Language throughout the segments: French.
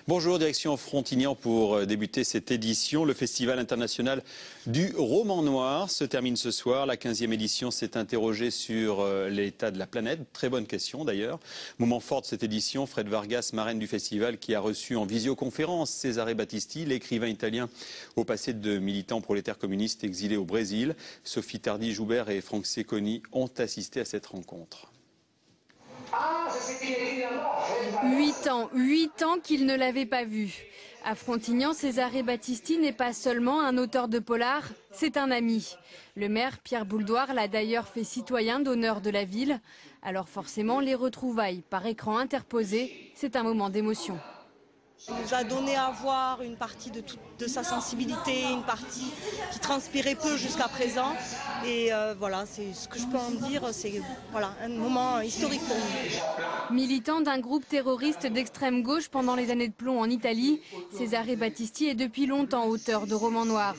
Bonjour, direction Frontignan pour débuter cette édition. Le Festival international du roman noir se termine ce soir. La 15e édition s'est interrogée sur l'état de la planète. Très bonne question d'ailleurs. Moment fort de cette édition, Fred Vargas, marraine du festival, qui a reçu en visioconférence Cesare Battisti, l'écrivain italien au passé de militant prolétaire communiste exilé au Brésil. Sophie Tardy-Joubert et Franck Secconi ont assisté à cette rencontre. 8 ans qu'il ne l'avait pas vu. À Frontignan, Cesare Battisti n'est pas seulement un auteur de polar, c'est un ami. Le maire Pierre Bouldoir l'a d'ailleurs fait citoyen d'honneur de la ville. Alors forcément, les retrouvailles par écran interposé, c'est un moment d'émotion. Il nous a donné à voir une partie de sa sensibilité, une partie qui transpirait peu jusqu'à présent. Et voilà, c'est ce que je peux en dire, c'est voilà, un moment historique pour nous. Militant d'un groupe terroriste d'extrême gauche pendant les années de plomb en Italie, Cesare Battisti est depuis longtemps auteur de romans noirs.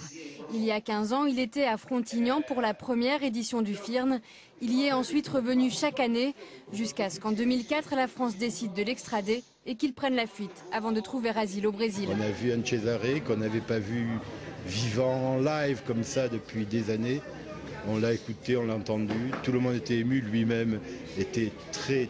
Il y a 15 ans, il était à Frontignan pour la première édition du FIRN. Il y est ensuite revenu chaque année, jusqu'à ce qu'en 2004, la France décide de l'extrader et qu'il prenne la fuite avant de trouver asile au Brésil. On a vu un Cesare qu'on n'avait pas vu vivant en live comme ça depuis des années. On l'a écouté, on l'a entendu, tout le monde était ému, lui-même était très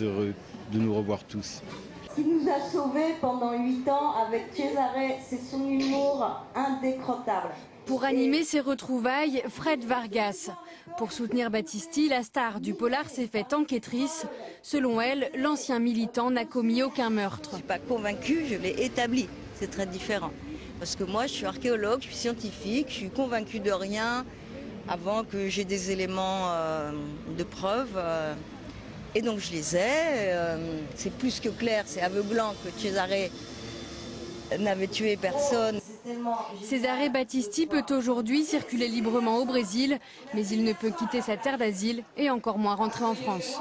heureux de nous revoir tous. Ce qui nous a sauvés pendant 8 ans avec Cesare, c'est son humour indécrottable. Pour animer ces retrouvailles, Fred Vargas. Pour soutenir Battisti, la star du polar s'est faite enquêtrice. Selon elle, l'ancien militant n'a commis aucun meurtre. Je ne suis pas convaincue, je l'ai établi. C'est très différent. Parce que moi, je suis archéologue, je suis scientifique, je suis convaincue de rien avant que j'ai des éléments de preuve. Et donc je les ai. C'est plus que clair, c'est aveuglant que Cesare n'avait tué personne. Cesare Battisti peut aujourd'hui circuler librement au Brésil, mais il ne peut quitter sa terre d'asile et encore moins rentrer en France.